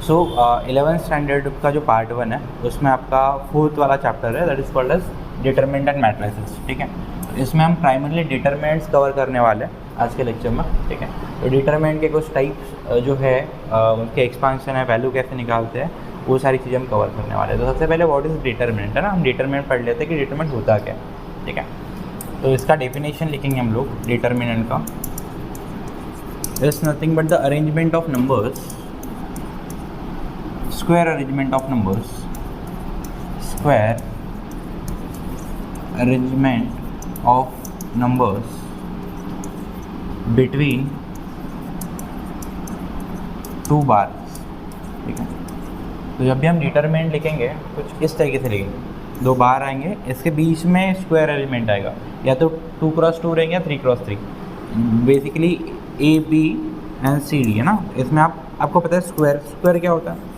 सो 11th standard का जो part 1 है उसमें आपका 4th वाला चैप्टर है, that is called as determinant and matrices. ठीक है, तो इसमें हम प्राइमरली डिटरमिनेंट्स कवर करने वाले हैं आज के लेक्चर में। ठीक है, तो डिटरमिनेंट के कुछ टाइप्स जो है उनके एक्सपांशन है, वैल्यू कैसे निकालते हैं, वो सारी चीज़ें हम कवर करने वाले हैं। तो सबसे पहले व्हाट इज़ डिटरमिनेंट है ना, हम डिटरमिनेंट पढ़ लेते हैं कि डिटरमिनेंट होता क्या है। ठीक है, तो इसका डेफिनेशन लिखेंगे हम लोग डिटरमिनेंट का, is nothing but the arrangement of numbers, square arrangement of numbers, square arrangement of numbers between two bars. ठीक है, तो जब भी हम डिटरमिनेंट लिखेंगे कुछ इस तरीके से लिखेंगे, दो बार आएंगे, इसके बीच में स्क्वायर एलिमेंट आएगा, या तो 2x2 रहेंगे या 3x3, basically a b and c d है ना। इसमें आपको पता है स्क्वायर क्या होता है,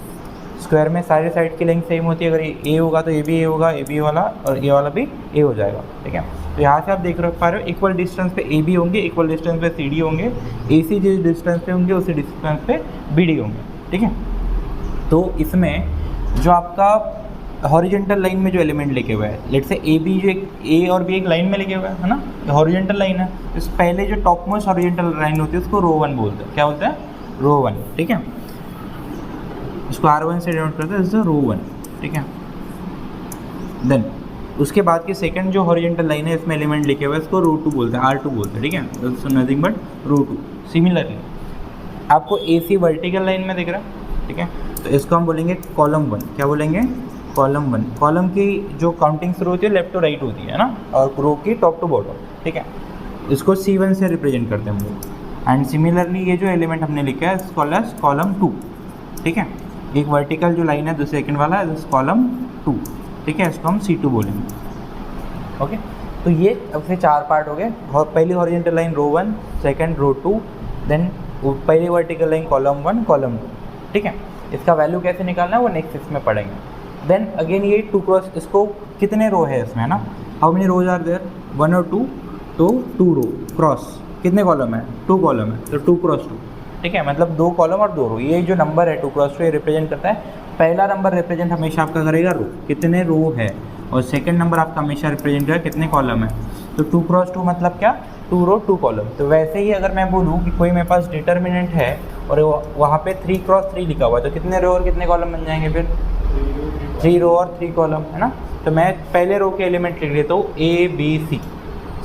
स्क्वायर में सारे साइड की लेंथ सेम होती है। अगर ए होगा तो ए भी ए होगा, ए बी वाला और ए वाला भी ए हो जाएगा। ठीक है, तो यहाँ से आप देख पा रहे हो इक्वल डिस्टेंस पे ए बी होंगे, इक्वल डिस्टेंस पे सी डी होंगे, ए सी जिस डिस्टेंस पे होंगे उसी डिस्टेंस पे बी डी होंगे। ठीक है, तो इसमें जो आपका हॉरिजेंटल लाइन में जो एलिमेंट लिखे हुए हैं, लेट से ए बी, जो ए और बी एक लाइन में लिखे हुए हैं है ना, हॉरिजेंटल लाइन है, इस पहले जो टॉप मोस्ट हॉरिजेंटल लाइन होती है उसको रो 1 बोलते हैं। क्या बोलते हैं? रो 1। ठीक है, इसको R1 से डिनोट करते हैं, इज द रो 1। ठीक है, देन उसके बाद की सेकंड जो हॉरिजेंटल लाइन है इसमें एलिमेंट लिखे हुए हैं, इसको रो 2 बोलते हैं, R2 बोलते हैं। ठीक है, so nothing but row 2। Similarly आपको AC वर्टिकल लाइन में दिख रहा है। ठीक है, तो इसको हम बोलेंगे कॉलम 1। क्या बोलेंगे? कॉलम 1। कॉलम की जो काउंटिंग शुरू होती है लेफ्ट टू राइट होती है ना, और रो की टॉप टू बॉटम। ठीक है, इसको C1 से रिप्रेजेंट करते हैं हम लोग। एंड सिमिलरली ये जो एलिमेंट हमने लिखा है इस कॉल्ड एज कॉलम 2। ठीक है, एक वर्टिकल जो लाइन है जो सेकंड वाला है कॉलम 2। ठीक है, इसको हम C2 बोलेंगे। ओके, तो ये अब से 4 पार्ट हो गए। पहली हॉरिजेंटल लाइन रो 1, सेकंड रो 2, देन पहली वर्टिकल लाइन कॉलम 1, कॉलम 2। ठीक है, इसका वैल्यू कैसे निकालना है वो नेक्स्ट इसमें पढ़ेंगे। देन अगेन ये 2 क्रॉस, इसको कितने रो है इसमें ना, how many rows are there, 1 और 2, तो 2 रो क्रॉस कितने कॉलम है, 2 कॉलम है, तो 2 क्रॉस 2। ठीक है, मतलब 2 कॉलम और 2 रो। ये जो नंबर है 2 क्रॉस 2 ये रिप्रेजेंट करता है, पहला नंबर रिप्रेजेंट हमेशा आपका करेगा रो, कितने रो है, और सेकंड नंबर आपका हमेशा रिप्रेजेंट करेगा कितने कॉलम है। तो 2 क्रॉस 2 मतलब क्या, 2 रो 2 कॉलम। तो वैसे ही अगर मैं बोलूँ कि कोई मेरे पास डिटरमिनेंट है और वहाँ पे 3 क्रॉस 3 लिखा हुआ है, तो कितने रो और कितने कॉलम बन जाएंगे फिर? 3 रो और 3 कॉलम है ना। तो मैं पहले रो के एलिमेंट लिख लेता हूँ ABC,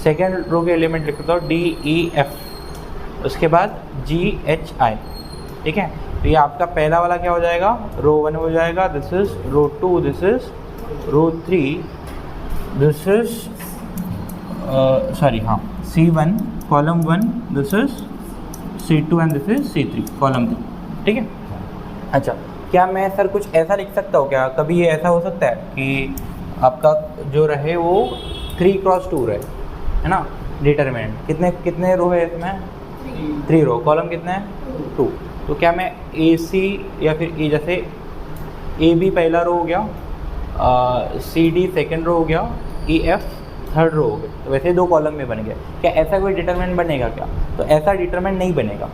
सेकेंड रो के एलिमेंट लिख लेता हूँ DEF, उसके बाद GHI। ठीक है, तो ये आपका पहला वाला क्या हो जाएगा, रो 1 हो जाएगा, this is row 2, this is row 3, this is sorry हाँ C1 column 1, this is C2 and this is C3 column 3। ठीक है, अच्छा क्या मैं सर कुछ ऐसा लिख सकता हूँ क्या, कभी ये ऐसा हो सकता है कि आपका जो रहे वो 3 क्रॉस 2 रहे, है ना, डिटरमिनेंट कितने रो है इसमें, 3 रो, कॉलम कितने हैं 2। तो क्या मैं AC या फिर ए, जैसे AB पहला रो हो गया, CD सेकंड रो हो गया, EF थर्ड रो हो गया, तो वैसे 2 कॉलम में बन गया। क्या ऐसा कोई डिटरमिनेंट बनेगा क्या? तो ऐसा डिटरमिनेंट नहीं बनेगा,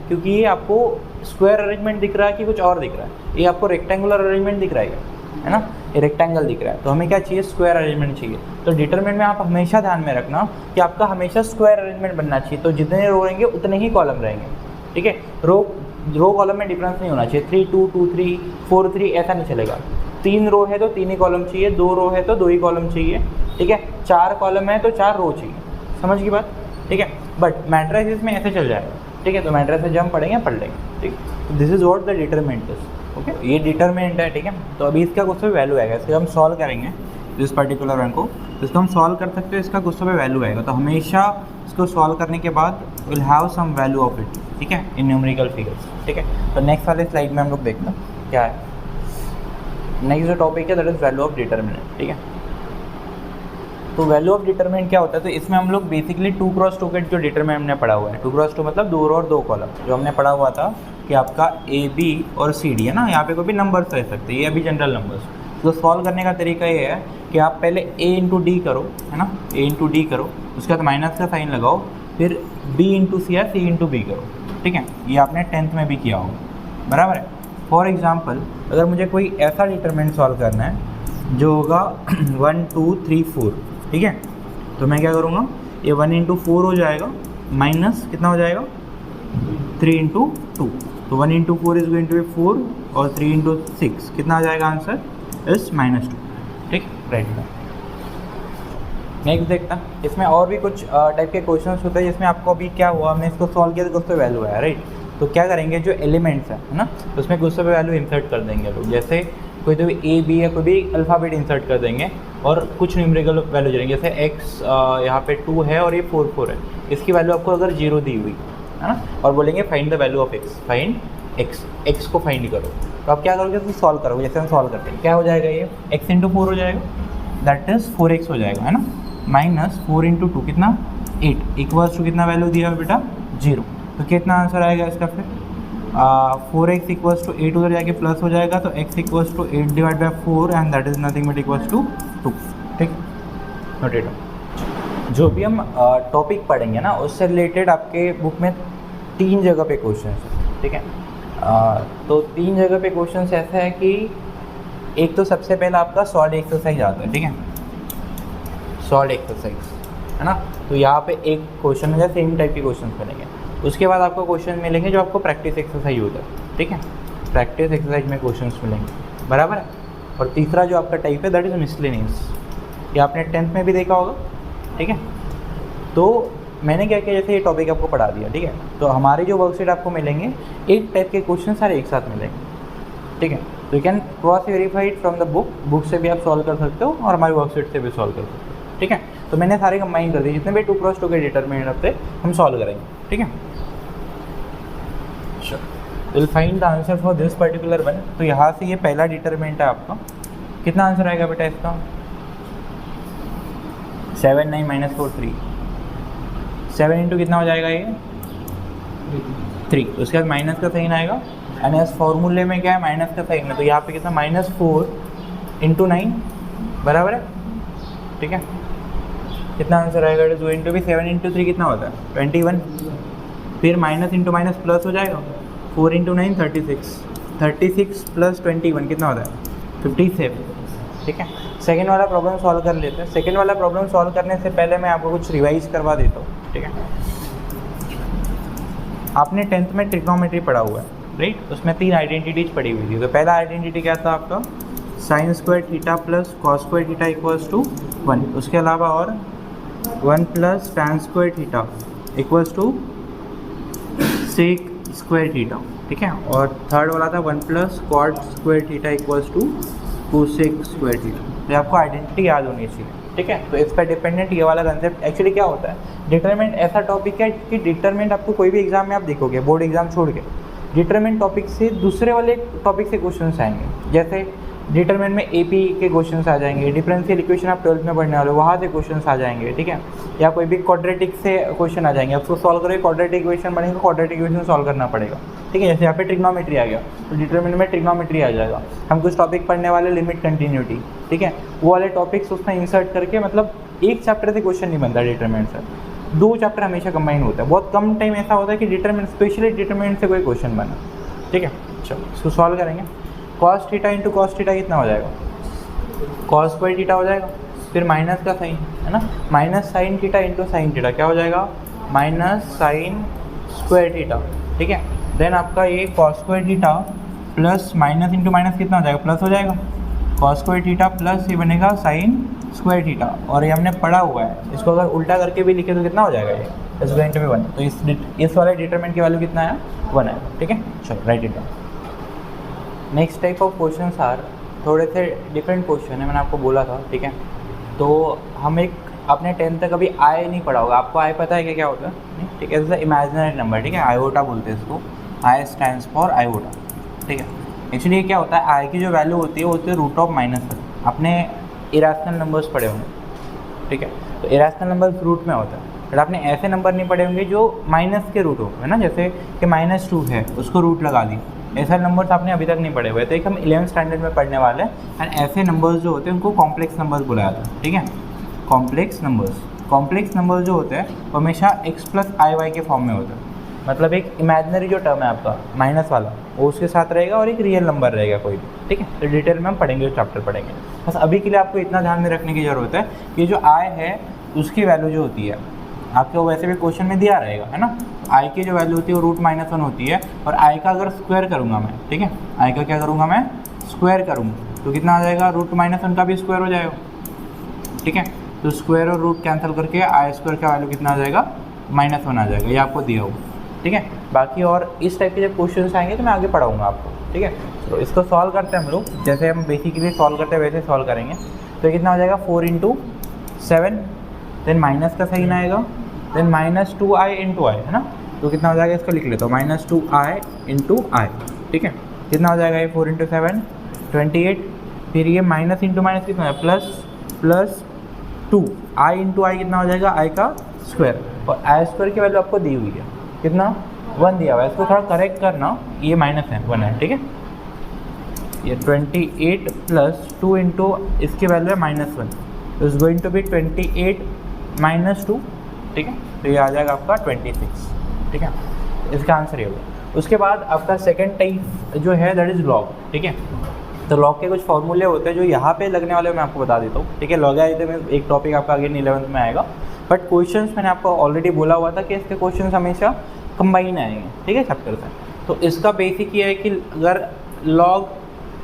क्योंकि ये आपको स्क्वायर अरेंजमेंट दिख रहा है कि कुछ और दिख रहा है, ये आपको रेक्टेंगुलर अरेंजमेंट दिख रहा है ना, ये रेक्टेंगल दिख रहा है। तो हमें क्या चाहिए, स्क्वायर अरेंजमेंट चाहिए। तो डिटरमिनेंट में आप हमेशा ध्यान में रखना कि आपका हमेशा स्क्वायर अरेंजमेंट बनना चाहिए, तो जितने रो रहेंगे उतने ही कॉलम रहेंगे। ठीक है, रो कॉलम में डिफरेंस नहीं होना चाहिए, 3 2 2 3 4 3 ऐसा नहीं चलेगा। 3 रो है तो 3 ही कॉलम चाहिए, 2 रो है तो 2 ही कॉलम चाहिए। ठीक है, 4 कॉलम है तो 4 रो चाहिए, समझ की बात। ठीक है, बट मैट्रिसेस में ऐसे चल जाएगा। ठीक है, तो मैट्रिसेस जब हम पढ़ेंगे पढ़ लेंगे। ठीक है, this is what the determinant is. Okay, ये डिटरमिनेंट है। ठीक है, तो अभी इसका गुस्सा पे वैल्यू आएगा, इसको हम सॉल्व करेंगे इस पर्टिकुलर वन को, इसको हम सॉल्व कर सकते हो, इसका गुस्सा पे वैल्यू आएगा। तो हमेशा इसको सॉल्व करने के बाद will have some value of it. ठीक है, इन न्यूमेरिकल फिगर्स। ठीक है, तो नेक्स्ट वाले स्लाइड में हम लोग देखते हैं क्या है। नेक्स्ट जो टॉपिक है that is value of determinant. ठीक है, तो वैल्यू ऑफ डिटरमिनेंट क्या होता है, तो इसमें हम लोग बेसिकली 2 क्रॉस 2 के जो डिटरमिनेंट हमने पढ़ा हुआ है, 2 क्रॉस 2 मतलब 2 रो और 2 कॉलम, जो हमने पढ़ा हुआ था कि आपका AB और CD है ना, यहाँ पे कोई भी नंबर्स रह सकते हैं, ये अभी जनरल नंबर्स। तो सॉल्व करने का तरीका ये है कि आप पहले A इंटू D करो, है ना, A इंटू D करो, उसके बाद माइनस का साइन लगाओ, फिर B इंटू C या C इंटू B करो। ठीक है, ये आपने 10th में भी किया होगा, बराबर है। फॉर एग्जांपल अगर मुझे कोई ऐसा डिटरमिनेंट सॉल्व करना है जो होगा 1 2 3 4, ठीक है, तो मैं क्या करूँगा, ये 1 इंटू 4 हो जाएगा माइनस कितना हो जाएगा 3 इंटू 2, तो 1 into 4 is going to be 4 और 3 इंटू 6 कितना आ जाएगा आंसर इस -2, ठीक, राइट। नेक्स्ट देखता, इसमें और भी कुछ टाइप के क्वेश्चंस होते हैं जिसमें आपको अभी क्या हुआ, हमने इसको सॉल्व किया तो कुछ पे वैल्यू आया, राइट। तो क्या करेंगे, जो एलिमेंट्स है ना, उसमें कुछ पे वैल्यू इंसर्ट कर देंगे लोग, जैसे कोई तो भी ए बी या कोई भी अल्फ़ाबेट इंसर्ट कर देंगे और कुछ न्यूमेरिकल वैल्यू दे देंगे, जैसे एक्स यहाँ पे 2 है और ये 4 4 है, इसकी वैल्यू आपको अगर 0 दी हुई है ना, और बोलेंगे find the value of x, find x को फाइंड करो, तो आप क्या करोगे, उसको सॉल्व करोगे, जैसे हम सॉल्व करते हैं क्या हो जाएगा, ये एक्स इंटू 4 हो जाएगा, दैट इज़ 4x हो जाएगा, है ना, माइनस 4 इंटू 2 कितना 8 इक्वल्स टू कितना वैल्यू दिया है बेटा 0, तो कितना आंसर आएगा इसका फिर 4x इक्वल्स टू 8 उधर जाके प्लस हो जाएगा, तो x equals to 8 divide by 4 and that is nothing but equals to 2, ठीक, नोटेड। जो भी हम टॉपिक पढ़ेंगे ना उससे रिलेटेड आपके बुक में 3 जगह पे क्वेश्चन है, ठीक है, तो 3 जगह पे क्वेश्चन ऐसा है कि एक तो सबसे पहला आपका सॉल्व एक्सरसाइज आता है, ठीक है, सॉल्व एक्सरसाइज है ना, तो यहाँ पे एक क्वेश्चन है, सेम टाइप के क्वेश्चन मिलेंगे, उसके बाद आपको क्वेश्चन मिलेंगे जो आपको प्रैक्टिस एक्सरसाइज होता है, ठीक है, प्रैक्टिस एक्सरसाइज में क्वेश्चन मिलेंगे, बराबर है। और तीसरा जो आपका टाइप है दैट इज़ मिसलेनियस, ये आपने 10th में भी देखा होगा, ठीक है। तो मैंने क्या किया, जैसे ये टॉपिक आपको पढ़ा दिया, ठीक है, तो हमारे जो वर्कशीट आपको मिलेंगे एक टाइप के क्वेश्चन सारे एक साथ मिलेंगे, ठीक है, तो you can cross verified from the book से भी आप सॉल्व कर सकते हो और हमारी वर्कशीट से भी सॉल्व कर सकते हो, ठीक है। तो मैंने सारे कंबाइन कर दिए, जितने भी 2x2 के डिटरमिनेंट थे हम सॉल्व करेंगे, ठीक है। Will find the answer for this particular one, तो यहाँ से ये पहला डिटरमिनेंट है आपका, कितना आंसर आएगा बेटा इसका 7 9 - 4 3, 7 इंटू कितना हो जाएगा ये 3, उसके बाद माइनस का साइन आएगा, एंड इस फॉर्मूले में क्या है माइनस का साइन है, तो यहाँ पे कितना -4 इंटू 9 बराबर है, ठीक है, कितना आंसर आएगा, it is going to be 7 into 3 कितना होता है 21, फिर माइनस इंटू माइनस प्लस हो जाएगा, 4 इंटू 9 36 प्लस 21 कितना होता है 57, ठीक है। सेकेंड वाला प्रॉब्लम सॉल्व कर लेते हैं। सेकेंड वाला प्रॉब्लम सॉल्व करने से पहले मैं आपको कुछ रिवाइज करवा देता हूँ, ठीक है। आपने 10th में ट्रिग्नोमेट्री पढ़ा हुआ है, राइट, उसमें 3 आइडेंटिटीज पढ़ी हुई थी, तो पहला आइडेंटिटी क्या था आपका sin square theta plus cos square theta equals to 1, उसके अलावा और 1 plus tan square theta equals to sec square theta, ठीक है, और थर्ड वाला था 1 plus cot square theta equals to cosec square theta. तो आपको आइडेंटिटी याद होनी चाहिए, ठीक है। तो इस पर डिपेंडेंट ये वाला कंसेप्ट एक्चुअली क्या होता है, डिटरमिनेंट ऐसा टॉपिक है कि डिटरमिनेंट आपको कोई भी एग्जाम में आप देखोगे, बोर्ड एग्जाम छोड़ के, डिटरमिनेंट टॉपिक से दूसरे वाले टॉपिक से क्वेश्चन आएंगे, जैसे डिटरमिनेंट में एपी के क्वेश्चंस आ जाएंगे, डिफरेंशियल इक्वेशन आप 12th में पढ़ने वाले हो वहाँ से क्वेश्चंस आ जाएंगे, ठीक है, या कोई भी क्वाड्रेटिक से क्वेश्चन आ जाएंगे, आपको सॉल्व करोगे क्वाड्रेटिक इक्वेशन बनेगा, क्वाड्रेटिक इक्वेशन सॉल्व करना पड़ेगा, ठीक है। जैसे यहाँ पे ट्रिग्नोमेट्री आ गया तो डिटरमिनेंट में ट्रिग्नोमेट्री आ जाएगा, हम कुछ टॉपिक पढ़ने वाले लिमिट कंटिन्यूटी, ठीक है, वो वाले टॉपिक्स उसमें इंसर्ट करके, मतलब एक चैप्टर से क्वेश्चन नहीं बनता डिटरमिनेंट से, 2 चैप्टर हमेशा कंबाइन होता है, बहुत कम टाइम ऐसा होता है कि डिटरमिनेंट स्पेशली डिटरमिनेंट से कोई क्वेश्चन बना, ठीक है। चलो इसको सॉल्व करेंगे, cos theta into cos theta कितना हो जाएगा cos स्क्वायर थीटा हो जाएगा, फिर माइनस का साइन है ना, minus sine theta into sine theta क्या हो जाएगा माइनस साइन स्क्वायर थीटा, ठीक है। देन आपका ये cos square theta plus minus into minus कितना हो जाएगा प्लस हो जाएगा, cos स्क्वायर थीटा प्लस ये बनेगा साइन स्क्वायर थीटा, और ये हमने पढ़ा हुआ है, इसको अगर उल्टा करके भी लिखे तो कितना हो जाएगा ये इज गोइंग टू बी 1, तो इस वाले डिटरमिनेंट की वैल्यू कितना है 1 है, ठीक है। चलो write it down. Next type of question are थोड़े से डिफरेंट क्वेश्चन है, मैंने आपको बोला था, ठीक है। तो हम एक आपने 10th तक अभी आई नहीं पढ़ा होगा, आपको आई पता है कि क्या होता है नहीं, ठीक है, जैसे इमेजिनरी नंबर, ठीक है, आयोटा बोलते हैं इसको, आई स्टैंड्स फॉर आयोटा, ठीक है। एक्चुअली ये क्या होता है, आई की जो वैल्यू होती है वो होती है √-, आपने इरेशनल नंबर्स पढ़े होंगे, ठीक है, तो इरेशनल नंबर रूट में होता है, बट आपने ऐसे नंबर नहीं पढ़े होंगे जो माइनस के रूट हो, है ना, जैसे कि -2 है उसको रूट लगा दी, ऐसे नंबर्स आपने अभी तक नहीं पढ़े हुए, तो एक हम 11th स्टैंडर्ड में पढ़ने वाले हैं, एंड ऐसे नंबर्स जो होते हैं उनको कॉम्प्लेक्स नंबर्स बुलाया था, ठीक है। कॉम्प्लेक्स नंबर्स जो होते हैं वो हमेशा x + iy के फॉर्म में होते हैं, मतलब एक इमेजिनरी जो टर्म है आपका माइनस वाला वो उसके साथ रहेगा और एक रियल नंबर रहेगा कोई भी, ठीक है। तो डिटेल में हम पढ़ेंगे, चैप्टर पढ़ेंगे। बस अभी के लिए आपको इतना ध्यान में रखने की ज़रूरत है कि जो आई है उसकी वैल्यू जो होती है आपको वैसे भी क्वेश्चन में दिया रहेगा, है ना। आई की जो वैल्यू होती है वो √-1 होती है, और आई का अगर स्क्वायर करूँगा मैं, ठीक है, आई का क्या करूँगा मैं, स्क्वायर करूँगा, तो कितना आ जाएगा, √-1 का भी स्क्वायर हो जाएगा, ठीक है। तो स्क्वायर और रूट कैंसिल करके आई स्क्वायर का वैल्यू कितना आ जाएगा, -1 आ जाएगा, ये आपको दिया होगा, ठीक है। बाकी और इस टाइप के जब क्वेश्चन आएंगे तो मैं आगे पढ़ाऊँगा आपको, ठीक है। तो इसको सॉल्व करते हैं हम लोग, जैसे हम बेसिकली सॉल्व करते हैं वैसे सॉल्व करेंगे। तो कितना हो जाएगा, 4 × 7, देन माइनस का साइन आएगा, देन -2i × i, है ना। तो कितना हो जाएगा, इसको लिख लेता हूँ, -2i × i, ठीक है। कितना हो जाएगा ये, 4 × 7 28, फिर ये माइनस इंटू माइनस कितना है, प्लस 2 i × i कितना हो जाएगा, i का स्क्वायर, और i स्क्वायर की वैल्यू आपको दी हुई है कितना, 1 दिया हुआ है। इसको थोड़ा करेक्ट करना, ये -1 है, ठीक है। ये 28 + 2 × इसकी वैल्यू है -1, तो इज गोइंग टू बी 28 - 2, ठीक है। तो ये आ जाएगा आपका 26, ठीक है। इसका आंसर ये होगा। उसके बाद आपका सेकंड टाइप जो है दैट इज़ लॉग, ठीक है। तो लॉग के कुछ फॉर्मूले होते हैं जो यहाँ पे लगने वाले मैं आपको बता देता हूँ, ठीक है। लॉगरिथम में एक टॉपिक आपका अगेन 11th में आएगा, बट क्वेश्चंस मैंने आपको ऑलरेडी बोला हुआ था कि इसके क्वेश्चंस हमेशा कंबाइन आएंगे, ठीक है, चैप्टर से। तो इसका बेसिक ये है कि अगर लॉग,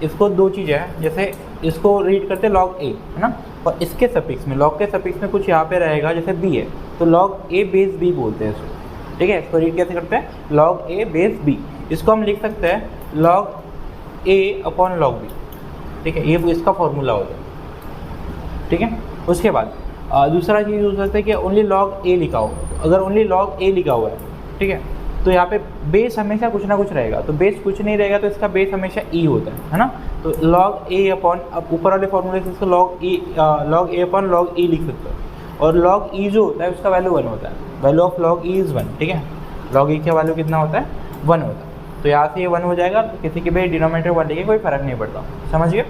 इसको दो चीज़ें हैं, जैसे इसको रीड करते log a, है ना, और इसके सफिक्स में, लॉग के सफिक्स में कुछ यहाँ पे रहेगा, जैसे b है, तो log a बेस b बोलते हैं इसको, ठीक है। इसको रीड कैसे करते हैं, log a बेस b, इसको हम लिख सकते हैं log a / log b, ठीक है। ये इसका फॉर्मूला होता है, ठीक है। उसके बाद दूसरा चीज़ हो सकता है कि ओनली log a लिखा हो, अगर ओनली log a लिखा हुआ है, ठीक है, तो यहाँ पे बेस हमेशा कुछ ना कुछ रहेगा, तो बेस कुछ नहीं रहेगा तो इसका बेस हमेशा e होता है ना। तो log a अब ऊपर वाले फॉर्मूले से इसको log a / log e लिख सकते हो, और log e जो होता है उसका वैल्यू 1 होता है, value of log e is 1, ठीक है। log e का वैल्यू कितना होता है, 1 होता है, तो यहाँ से ये 1 हो जाएगा, तो किसी के भी डिनोमिनेटर 1 लिखे कोई फ़र्क नहीं पड़ता, समझ गए।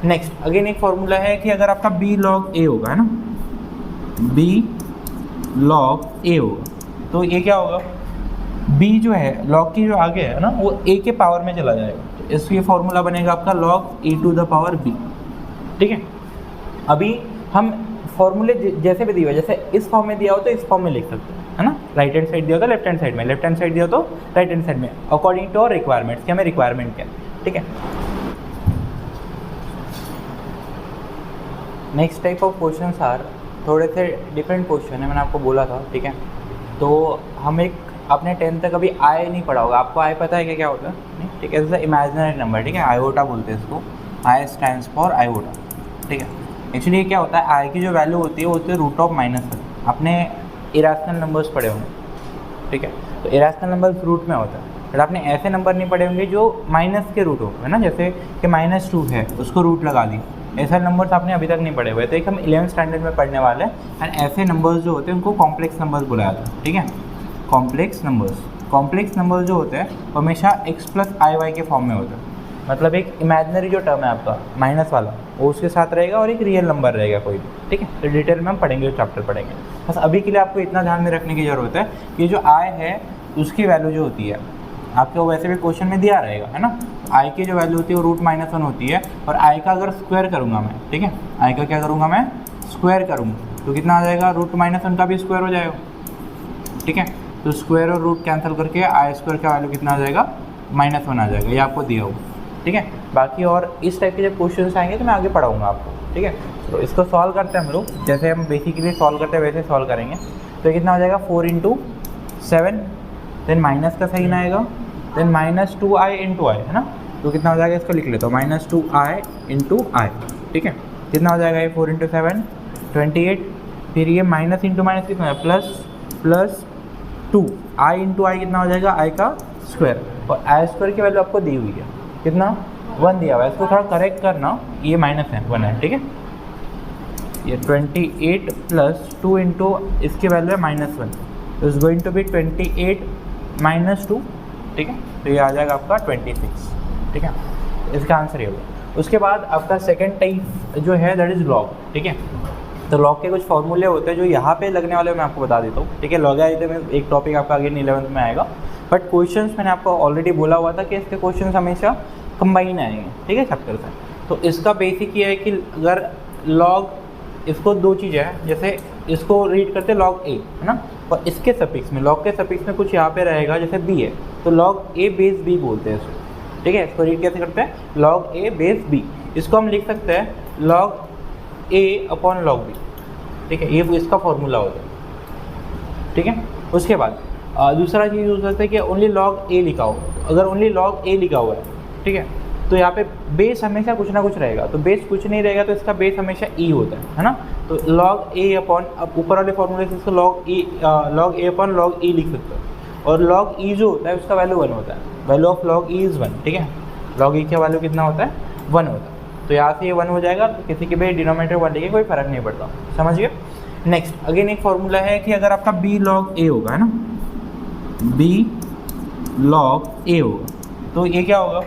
नेक्स्ट अगेन एक फॉर्मूला है कि अगर आपका b log a होगा, है ना, b log a होगा, तो ये क्या होगा, b जो है log की जो आगे है ना वो a के पावर में चला जाएगा, तो इसलिए फॉर्मूला बनेगा आपका log a⁴ b, ठीक है। अभी हम फॉर्मूले जैसे भी दिया हो, जैसे इस फॉर्म में दिया हो तो इस फॉर्म में लिख सकते हैं, है ना। राइट हैंड साइड दिया हो तो लेफ्ट हैंड साइड में, लेफ्ट हैंड साइड दिया हो तो राइट हैंड साइड में, अकॉर्डिंग टू आवर रिक्वायरमेंट्स, कि हमें रिक्वायरमेंट क्या है, ठीक है। Next type of question are थोड़े से डिफरेंट क्वेश्चन है, मैंने आपको बोला था, ठीक है। तो हम एक आपने 10th तक अभी आई नहीं पढ़ा होगा, आपको आई पता है क्या होता है, नहीं, ठीक है। जैसे इमेजिनरी नंबर, ठीक है, आयोटा बोलते हैं इसको, आई स्टैंड्स फॉर आयोटा, ठीक है। एक्चुअली ये क्या होता है, आई की जो वैल्यू होती है वो होती है √-1, आपने इरेशनल नंबर्स पढ़े होंगे, ठीक है। तो इरेशनल नंबर्स रूट में होता है, बट आपने ऐसे नंबर नहीं पढ़े होंगे जो माइनस के रूट हो, है ना, जैसे कि -2 है उसको रूट लगा दी, ऐसे नंबर्स आपने अभी तक नहीं पढ़े हुए। तो एक हम 11th स्टैंडर्ड में पढ़ने वाले हैं, एंड ऐसे नंबर्स जो होते हैं उनको कॉम्प्लेक्स नंबर्स बुलाया था, ठीक है। कॉम्प्लेक्स नंबर जो होते हैं हमेशा x + iy के फॉर्म में होते हैं, मतलब एक इमेजिनरी जो टर्म है आपका माइनस वाला वो उसके साथ रहेगा और एक रियल नंबर रहेगा कोई भी, ठीक है। तो डिटेल में हम पढ़ेंगे, चैप्टर पढ़ेंगे। बस अभी के लिए आपको इतना ध्यान में रखने की ज़रूरत है कि जो i है उसकी वैल्यू जो होती है आपको वैसे भी क्वेश्चन में दिया रहेगा, है ना। i की जो वैल्यू होती है वो √-1 होती है, और i का अगर स्क्वायर करूँगा मैं, ठीक है, i का क्या करूँगा मैं, स्क्वायर करूँगा, तो कितना आ जाएगा, √-1 का भी स्क्वायर हो जाएगा, ठीक है। तो स्क्वायर और रूट कैंसिल करके आई स्क्वायर का वैल्यू कितना आ जाएगा, -1 आ जाएगा, ये आपको दिया होगा, ठीक है। बाकी और इस टाइप के जब क्वेश्चंस आएंगे तो मैं आगे पढ़ाऊँगा आपको, ठीक है। तो इसको सॉल्व करते हैं हम लोग, जैसे हम बेसिकली सॉल्व करते हैं वैसे सॉल्व करेंगे। तो कितना हो जाएगा, 4 × 7, देन माइनस का साइन आएगा, देन -2i × i, है ना। तो कितना हो जाएगा, इसको लिख लेता हूँ, -2i × i, ठीक है। कितना हो जाएगा ये, 4 × 7 28, फिर ये माइनस इंटू माइनस कितना है, प्लस 2 i × i कितना हो जाएगा, i का स्क्वायर, और i स्क्वायर की वैल्यू आपको दी हुई है कितना, 1 दिया हुआ है। इसको थोड़ा करेक्ट करना, ये -1 है, ठीक है। ये 28 + 2 × इसकी वैल्यू है -1, तो इज गोइंग टू बी 28 - 2, ठीक है। तो ये आ जाएगा आपका 26, ठीक है। इसका आंसर ये होगा। उसके बाद आपका सेकंड टाइप जो है दैट इज़ लॉग, ठीक है। तो लॉग के कुछ फॉर्मूले होते हैं जो यहाँ पे लगने वाले मैं आपको बता देता हूँ, ठीक है। लॉगरिथम में एक टॉपिक आपका अगेन 11th में आएगा, बट क्वेश्चंस मैंने आपको ऑलरेडी बोला हुआ था कि इसके क्वेश्चंस हमेशा कंबाइन आएंगे, ठीक है, चैप्टर से। तो इसका बेसिक ये है कि अगर लॉग, इसको दो चीज़ें हैं, जैसे इसको रीड करते लॉग ए, है ना, और इसके सफिक्स में, लॉग के सफिक्स में कुछ यहाँ पे रहेगा, जैसे बी है, तो लॉग ए बेस बी बोलते हैं इसको, ठीक है। इसको रीड कैसे करते हैं, लॉग ए बेस बी। इसको हम लिख सकते हैं लॉग ए अपॉन लॉग बी, ठीक है, ये इसका फॉर्मूला होता है, ठीक है। उसके बाद दूसरा चीज़ हो सकता है कि ओनली लॉग ए लिखा हो। अगर ओनली लॉग ए लिखा हुआ है, ठीक है, तो यहाँ पे बेस हमेशा कुछ ना कुछ रहेगा, तो बेस कुछ नहीं रहेगा तो इसका बेस हमेशा ई होता है ना। तो लॉग ए अपॉन, अब ऊपर वाले फॉर्मूले से इसको लॉग ए अपॉन लॉग ई लिख सकते हो। और लॉग ई जो होता है उसका वैल्यू 1 होता है, value of log E is 1, ठीक है। लॉग ई का वैल्यू कितना होता है, 1 होता है। तो यहाँ से ये 1 हो जाएगा, तो किसी के भी डिनोमिनेटर 1 लेके कोई फ़र्क नहीं पड़ता, समझ गए। नेक्स्ट अगेन एक फॉर्मूला है कि अगर आपका बी लॉग ए होगा, है ना, बी लॉग ए होगा, तो ये क्या होगा,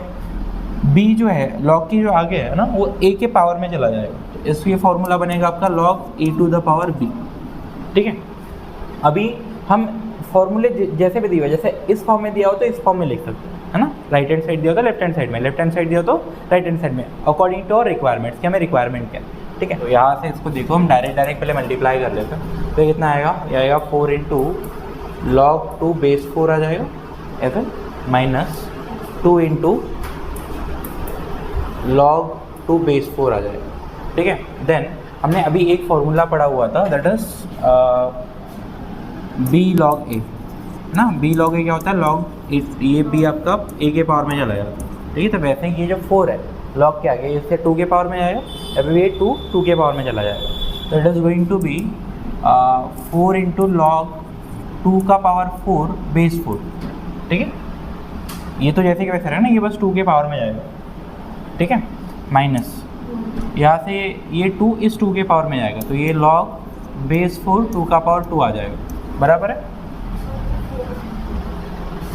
b जो है लॉग की जो आगे है ना, वो a के पावर में चला जाएगा, तो इसलिए फॉर्मूला बनेगा आपका log a to the power b, ठीक है। अभी हम फॉर्मूले जैसे भी दिया हुआ, जैसे इस फॉर्म में दिया हो तो इस फॉर्म में लिख सकते हैं, है ना। राइट हैंड साइड दिया हो तो लेफ्ट हैंड साइड में, लेफ्ट हैंड साइड दिया हो तो राइट हैंड साइड में, अकॉर्डिंग टू और रिक्वायरमेंट्स, कि हमें रिक्वायरमेंट क्या है, ठीक है। तो यहाँ से इसको देखो, हम डायरेक्ट पहले मल्टीप्लाई कर लेते हैं, तो कितना आएगा, ये आएगा 4 इंटू लॉग 2 बेस 4 आ जाएगा ऐसे, माइनस 2 इंटू लॉग 2 बेस 4 आ जाएगा, ठीक है। देन हमने अभी एक फॉर्मूला पढ़ा हुआ था, that is B log A ना। बी लॉग ए क्या होता है, लॉग ये बी आपका ए के पावर में चला जाता है, ठीक है। तो वैसे ही ये जो 4 है लॉग के आगे, इससे 2 के पावर में आएगा, अभी ये 2 के पावर में चला जाएगा, तो it is going to be 4 into log 2 का पावर 4 बेस 4, ठीक है। ये तो जैसे कि वैसे है ना, ये बस 2 के पावर में जाएगा, ठीक है, माइनस यहाँ से ये 2 इस 2 के पावर में जाएगा, तो ये लॉग बेस 4 2 का पावर 2 आ जाएगा, बराबर है।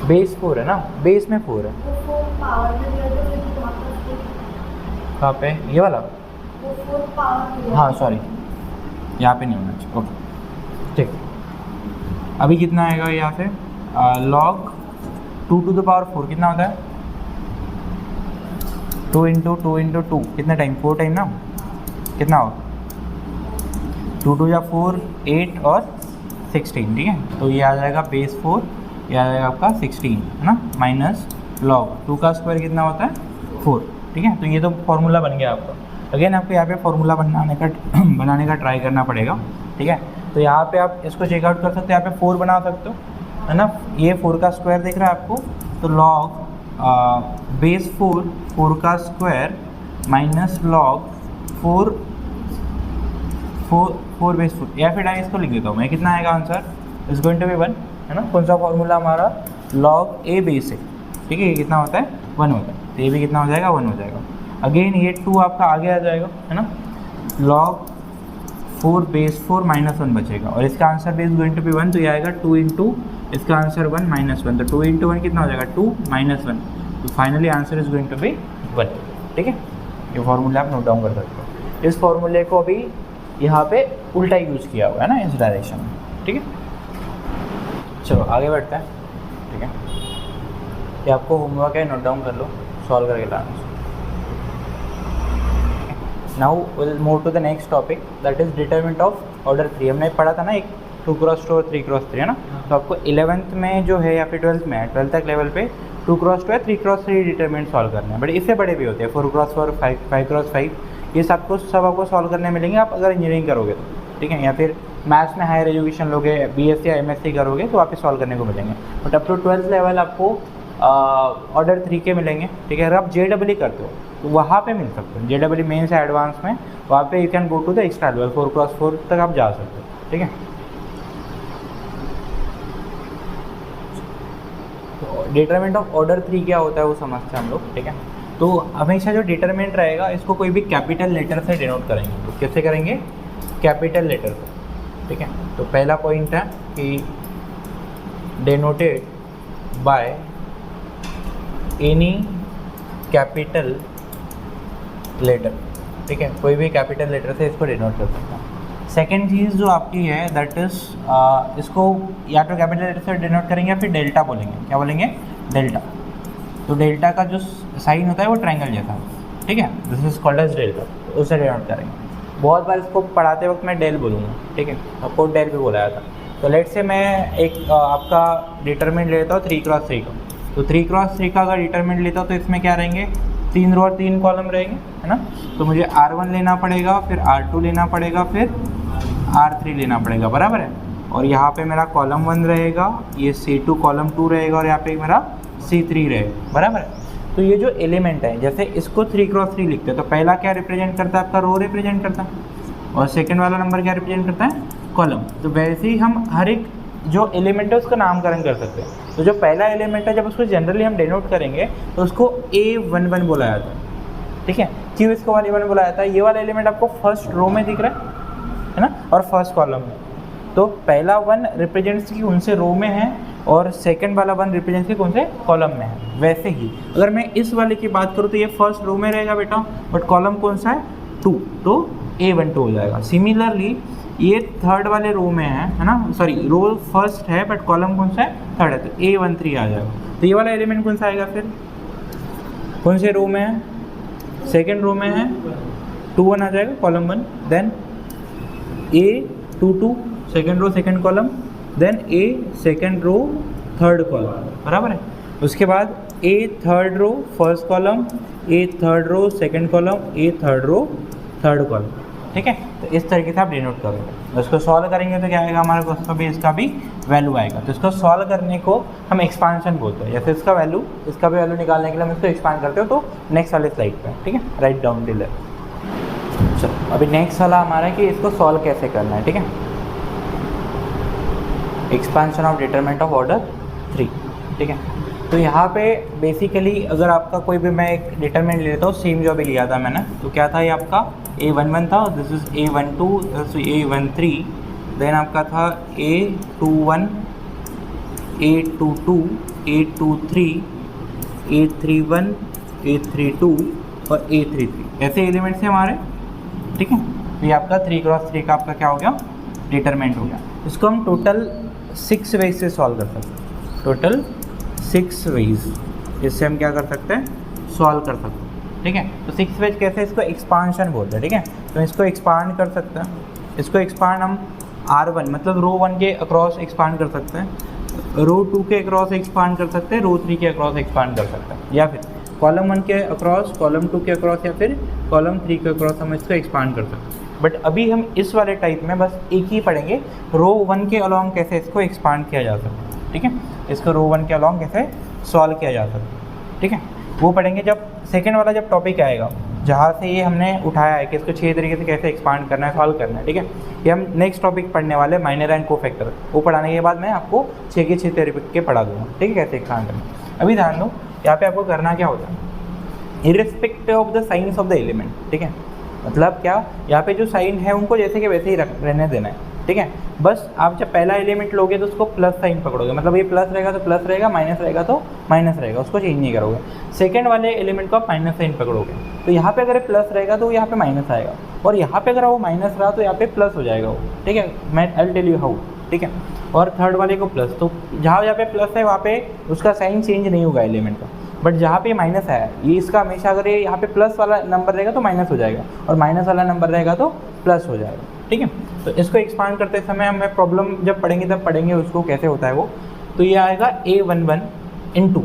बेस 4 है ना, बेस में 4 है, कहाँ पे, ये वाला, हाँ सॉरी, यहाँ पे नहीं होना चाहिए, ओके, ठीक। अभी कितना आएगा यहाँ से, लॉग 2 टू द पावर 4 कितना होता है, 2 इंटू 2 कितना टाइम, 4 टाइम ना, कितना हो, 2 2 या 4 8 और 16, ठीक है। तो ये आ जाएगा बेस 4, ये आ जाएगा आपका 16, है ना, माइनस लॉग 2 का स्क्वायर कितना होता है 4, ठीक है। तो ये तो फॉर्मूला बन गया आपका। अगेन आपको यहाँ पे फॉर्मूला बनाने का ट्राई करना पड़ेगा, ठीक है। तो यहाँ पे आप इसको चेकआउट कर सकते हो, यहाँ पे 4 बना सकते हो, है ना। ये 4 का स्क्वायर दिख रहा है आपको, तो लॉग बेस 4 का स्क्वायर माइनस लॉग 4 बेस 4, या फिर इसको लिख देता हूँ मैं, कितना आएगा answer, is going to be 1, है ना। कौन सा फॉर्मूला हमारा, लॉग ए बेस है, ठीक है, ये कितना होता है 1 होता है, तो ये भी कितना हो जाएगा 1 हो जाएगा। अगेन ये 2 आपका आगे आ जाएगा, है ना, लॉग 4 बेस 4 माइनस 1 बचेगा, और इसका आंसर भी इज गोइंग टू बी 1, तो ये आएगा 2 इंटू इसका आंसर 1 माइनस 1, तो 2 इंटू 1 कितना हो जाएगा 2 माइनस 1, तो finally answer is going to be 1, ठीक है। ये फॉर्मूला आप नोट डाउन कर सकते हो। इस फॉर्मूले को अभी यहाँ पे उल्टा यूज़ किया हुआ है ना, इस डायरेक्शन में, ठीक है। चलो आगे बढ़ते हैं, ठीक है। ये आपको होमवर्क है, नोट डाउन कर लो, सॉल्व करके लाना। Now will move to the next topic, that is determinant of order 3। हमने पढ़ा था ना, एक 2x2 और 3x3, है ना। तो आपको 11th में जो है या फिर 12th में है, 12th तक लेवल पे 2x2 या 3x3 डिटरमिनेंट सॉल्व करने हैं, बट इससे बड़े भी होते हैं 4x4, 5x5, ये सब आपको सॉल्व करने मिलेंगे आप अगर इंजीनियरिंग करोगे तो, ठीक है। या फिर मैथ्स में हायर एजुकेशन लोगे, BSc या MSc करोगे तो वापस सॉल्व करने को मिलेंगे, but up to 12th level आपको ऑर्डर 3 के मिलेंगे, ठीक है। अगर आप JEE करते हो तो वहाँ पे मिल सकते हो, JEE मेंस या एडवांस में, वहाँ पे you can go to the extra level, 4x4 तक आप जा सकते हो, ठीक है। तो डिटरमिनेंट ऑफ ऑर्डर 3 क्या होता है वो समझते हैं हम लोग, ठीक है। तो हमेशा जो डिटरमिनेंट रहेगा इसको कोई भी कैपिटल लेटर से डिनोट करेंगे, तो कैसे करेंगे, कैपिटल लेटर से, ठीक है। तो पहला पॉइंट है कि denoted by any capital letter, ठीक है, कोई भी कैपिटल लेटर से इसको डिनोट कर सकते हैं। सेकेंड चीज़ जो आपकी है दैट इज़ इसको या तो कैपिटल लेटर से डिनोट करेंगे या फिर डेल्टा बोलेंगे। क्या बोलेंगे? डेल्टा। तो डेल्टा का जो साइन होता है वो ट्रायंगल जैसा है, ठीक है, this is called as delta, उससे डिनोट करेंगे। बहुत बार इसको पढ़ाते वक्त मैं डेल बोलूँगा, ठीक है, आपको डेल भी बोला जाता। तो लेट से मैं एक आपका डिटरमिनेंट लेता हूँ 3x3 का। तो 3x3 का अगर डिटरमिनेंट लेता हूँ तो इसमें क्या रहेंगे? 3 रो और 3 कॉलम रहेंगे, है ना। तो मुझे R1 लेना पड़ेगा, फिर R2 लेना पड़ेगा, फिर R3 लेना पड़ेगा, बराबर है। और यहाँ पे मेरा कॉलम 1 रहेगा, ये C2 कॉलम 2 रहेगा, और यहाँ पे मेरा C3 रहेगा, बराबर है। तो ये जो एलिमेंट है, जैसे इसको 3x3 लिखते हैं तो पहला क्या रिप्रेजेंट करता है? आपका रो रिप्रेजेंट करता है, और सेकेंड वाला नंबर क्या रिप्रेजेंट करता है? कॉलम। तो वैसे ही हम हर एक जो एलिमेंट है उसका नामकरण कर सकते हैं। तो जो पहला एलिमेंट है जब उसको जनरली हम डिनोट करेंगे तो उसको A11 बोला जाता है, ठीक है। क्यों इसको A11 बोला जाता है? ये वाला एलिमेंट आपको फर्स्ट रो में दिख रहा है ना, और फर्स्ट कॉलम में। तो पहला 1 रिप्रेजेंट्स की कौन से रो में है, और सेकंड वाला 1 रिप्रेजेंट्स की कौन से कॉलम में है। वैसे ही अगर मैं इस वाले की बात करूँ तो ये फर्स्ट रो में रहेगा बेटा, बट कॉलम कौन सा है? 2, तो A12 हो जाएगा। सिमिलरली ये थर्ड वाले रो में है ना, सॉरी रो फर्स्ट है बट कॉलम कौन सा है? थर्ड है, तो A13 आ जाएगा। तो ये वाला एलिमेंट कौन सा आएगा फिर? कौन से रो में है? सेकेंड रो में है, 2 1 आ जाएगा, column 1। Then A22 second row second column, then A second row third column, बराबर है। उसके बाद A third row first column, A third row second column, A third row third column, ठीक है। तो इस तरीके से आप डिनोट करोगे। इसको सॉल्व करेंगे तो क्या आएगा हमारे पास? उसका भी इसका भी वैल्यू आएगा। तो इसको सॉल्व करने को हम एक्सपांशन बोलते हैं। जैसे इसका भी वैल्यू निकालने के लिए हम इसको एक्सपांड करते हो, तो नेक्स्ट वाले स्लाइड पे, ठीक है, राइट डाउन टिल। चलो अभी नेक्स्ट वाला हमारा है कि इसको सॉल्व कैसे करना है, ठीक है। Expansion of determinant of order 3, ठीक है। तो यहाँ पे बेसिकली अगर आपका कोई भी मैं एक डिटरमिनेंट लेता हूँ, सेम जो अभी लिया था मैंने, तो क्या था ये आपका A11 था, this is A12, A13, then आपका था A21, A22, A23, A31, A32 और A33, ऐसे एलिमेंट्स हैं हमारे, ठीक है। तो ये आपका 3x3 का आपका क्या हो गया? डिटरमिनेंट हो गया। इसको हम टोटल 6 वेज से सॉल्व कर सकते हैं, टोटल 6 वेज इससे हम क्या कर सकते हैं? सॉल्व कर सकते हैं, ठीक है। तो 6 वेज कैसे? इसको एक्सपांशन बोलते हैं, ठीक है। तो इसको एक्सपांड कर सकते हैं, इसको एक्सपांड हम R1 मतलब रो 1 के अक्रॉस एक्सपांड कर सकते हैं, रो 2 के अक्रॉस एक्सपांड कर सकते हैं, रो 3 के अक्रॉस एक्सपांड कर सकते हैं, या फिर कॉलम 1 के अक्रॉस, कॉलम 2 के अक्रॉस, या फिर कॉलम 3 के अक्रॉस हम इसको एक्सपांड कर सकते हैं। बट अभी हम इस वाले टाइप में बस एक ही पढ़ेंगे, रो 1 के अलॉन्ग कैसे इसको एक्सपांड किया जा सकता है, ठीक है। इसको रो 1 के अलॉन्ग कैसे सॉल्व किया जा सकता है, ठीक है, वो पढ़ेंगे जब सेकेंड वाला जब टॉपिक आएगा, जहाँ से ये हमने उठाया है कि इसको 6 तरीके से कैसे एक्सपांड करना है, सॉल्व करना है, ठीक है। ये हम नेक्स्ट टॉपिक पढ़ने वाले माइनर एंड कोफैक्टर, वो पढ़ाने के बाद मैं आपको 6 के 6 तरीके के पढ़ा दूँगा, ठीक है, कैसे एक्सपांड करना है। अभी ध्यान दो, यहाँ पे आपको करना क्या होता है, irrespective of the science of the element, ठीक है। मतलब क्या, यहाँ पे जो साइन है उनको जैसे कि वैसे ही रहने देना है, ठीक है। बस आप जब पहला एलिमेंट लोगे तो उसको प्लस साइन पकड़ोगे, मतलब ये प्लस रहेगा तो प्लस रहेगा, माइनस रहेगा तो माइनस रहेगा, उसको चेंज नहीं करोगे। सेकंड वाले एलिमेंट को आप माइनस साइन पकड़ोगे, तो यहाँ पे अगर प्लस रहेगा तो यहाँ पे माइनस आएगा, और यहाँ पे अगर वो माइनस रहा तो यहाँ पे प्लस हो जाएगा वो, ठीक है। मैं I will tell you how, ठीक है। और थर्ड वाले को प्लस, तो जहाँ पे प्लस है वहाँ पे उसका साइन चेंज नहीं होगा एलिमेंट का, बट जहाँ पे माइनस है ये इसका हमेशा, अगर ये यहाँ पे प्लस वाला नंबर रहेगा तो माइनस हो जाएगा, और माइनस वाला नंबर रहेगा तो प्लस हो जाएगा, ठीक है। तो इसको एक्सपांड करते समय हमें प्रॉब्लम जब पढ़ेंगे तब पढ़ेंगे उसको कैसे होता है वो। तो ये आएगा A11 ×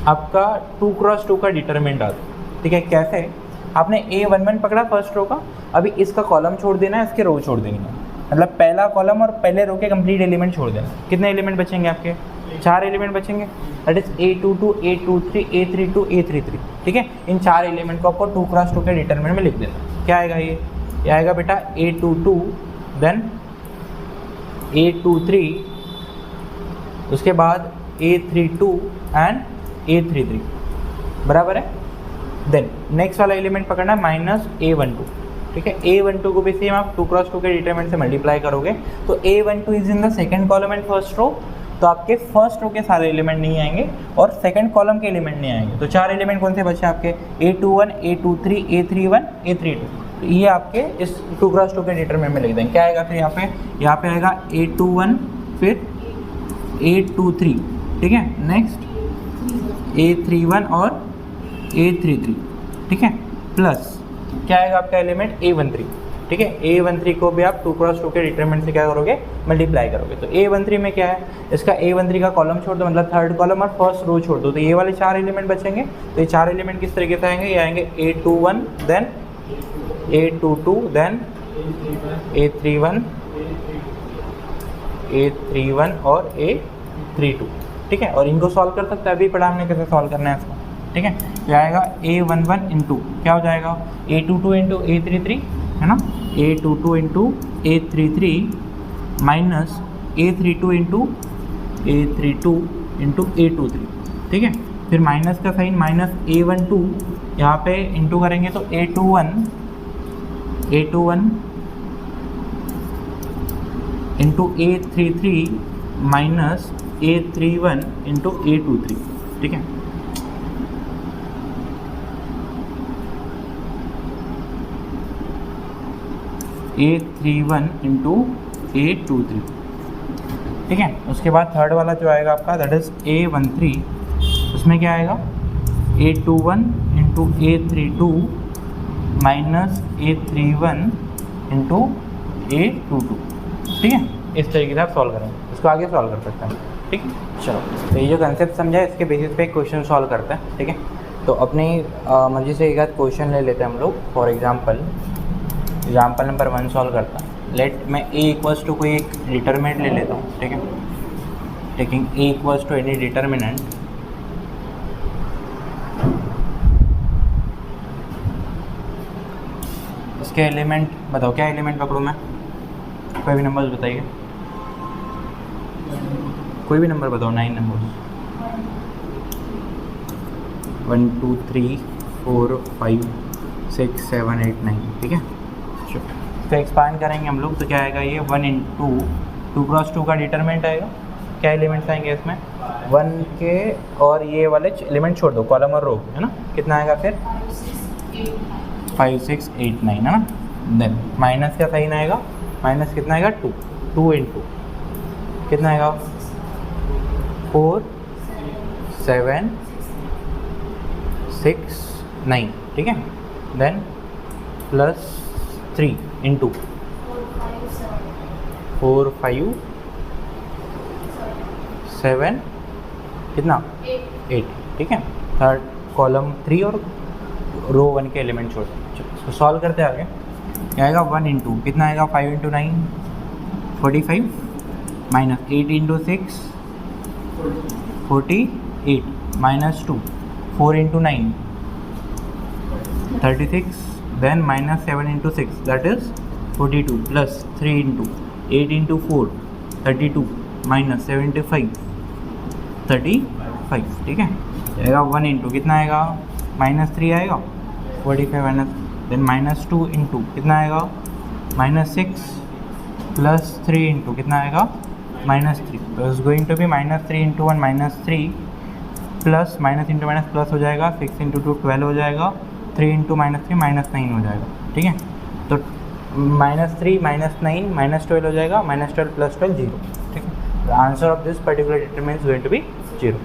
आपका 2x2 का डिटरमिनेंट आता है, ठीक है। कैसे? आपने A11 पकड़ा फर्स्ट रो का, अभी इसका कॉलम छोड़ देना है, इसके रो छोड़ देनी है, मतलब पहला कॉलम और पहले रो के कंप्लीट एलिमेंट छोड़ देना। कितने एलिमेंट बचेंगे आपके? 4 एलिमेंट बचेंगे, that is A22, A23, A32, A33, ठीक है। इन 4 एलिमेंट को आपको 2x2 के डिटरमिनेंट में लिख देना। क्या आएगा ये आएगा बेटा A22, देन A23, उसके बाद A32 एंड A33, बराबर है। देन नेक्स्ट वाला एलिमेंट पकड़ना है -A12, ठीक है। A12 को भी सेम आप 2x2 के डिटरमिनेंट से मल्टीप्लाई करोगे, तो A12 is in the second column and first row, तो आपके फर्स्ट रो के सारे एलिमेंट नहीं आएंगे और सेकंड कॉलम के एलिमेंट नहीं आएंगे। तो 4 एलिमेंट कौन से बचे आपके? A21, A23, A31, A32, तो ये आपके इस 2x2 के डिटरमिनेंट में लिख देंगे। क्या आएगा फिर यहाँ पे आएगा 821 फिर 823, ठीक है। नेक्स्ट A31 और A33, ठीक है, प्लस क्या आएगा आपका एलिमेंट A13, ठीक है। A13 को भी आप 2x2 के डिटरमिनेंट से क्या करोगे, मल्टीप्लाई करोगे। तो A13 में क्या है, इसका A13 का कॉलम छोड़ दो, मतलब थर्ड कॉलम और फर्स्ट रो छोड़ दो, तो ये वाले 4 एलिमेंट बचेंगे। तो ये 4 एलिमेंट किस तरीके से आएंगे, ये आएंगे A21 then A22 then A31 और A32, ठीक है। और इनको सॉल्व कर सकते हैं, अभी पढ़ा हमने कैसे सॉल्व करना है इसको, ठीक है। क्या आएगा A11 इंटू क्या हो जाएगा A22 इंटू A33, है ना, A22 into A33 minus A32 into A23, ठीक है। फिर माइनस का साइन माइनस A12, यहाँ पे इंटू करेंगे तो A21 into A33 minus A31 into A23, ठीक है। A31 इंटू A23, ठीक है। उसके बाद थर्ड वाला जो आएगा आपका दैट इज A13, उसमें क्या आएगा A21 into A32 minus A31 into A22, ठीक है। इस तरीके से आप सॉल्व करेंगे, इसको आगे सॉल्व कर सकते हैं, ठीक है। चलो, तो ये जो कंसेप्ट समझा है इसके बेसिस पे क्वेश्चन सॉल्व करते हैं, ठीक है। तो अपनी मर्जी से एक आध क्वेश्चन ले लेते हैं हम लोग। फॉर एग्जांपल नंबर 1 सॉल्व करता हूँ। लेट मैं A इक्वल्स टू कोई एक डिटरमिनेंट ले लेता हूँ, ठीक है। Taking A equals to any determinant, इसके एलिमेंट बताओ, क्या एलिमेंट पकड़ूँ मैं, कोई भी नंबर बताइए, कोई भी नंबर बताओ, 9 नंबर, 1 2 3 4 5 6 7 8 9, ठीक है। तो एक्सपांड करेंगे हम लोग, तो क्या आएगा ये 1 इंटू 2x2 का डिटरमिनेंट आएगा। क्या एलिमेंट्स आएंगे इसमें, 1 के और ये वाले एलिमेंट छोड़ दो, कॉलम और रो, है ना। कितना आएगा फिर 5 6 8 9, है ना। देन माइनस का साइन आएगा, माइनस कितना आएगा 2 इंटू कितना आएगा 4 7 6 9, ठीक है। देन प्लस 3 इंटू 4 5 7 कितना 8, ठीक है। थर्ड कॉलम 3 और रो 1 के एलिमेंट छोड़ दो। सॉल्व करते आगे, क्या आएगा 1 इंटू कितना आएगा 5 into 9 45 minus 8 into 6 48 minus 2 4 into 9 36 then minus 7 into 6 that is 42 plus 3 into 8 into 4 32 minus 75 35, ठीक है। आएगा 1 इंटू कितना आएगा -3 आएगा 45 माइनस, देन -2 इंटू कितना आएगा -6 प्लस 3 इंटू कितना आएगा -3, तो is going to be -3 into 1 -3 plus minus into minus plus हो जाएगा, 6 इंटू 2 12 हो जाएगा, 3 इंटू -3 -9 हो जाएगा, ठीक है। तो -3 -9 -12 हो जाएगा, -12 + 12 0, ठीक है। The answer of this particular determinant is going to be 0।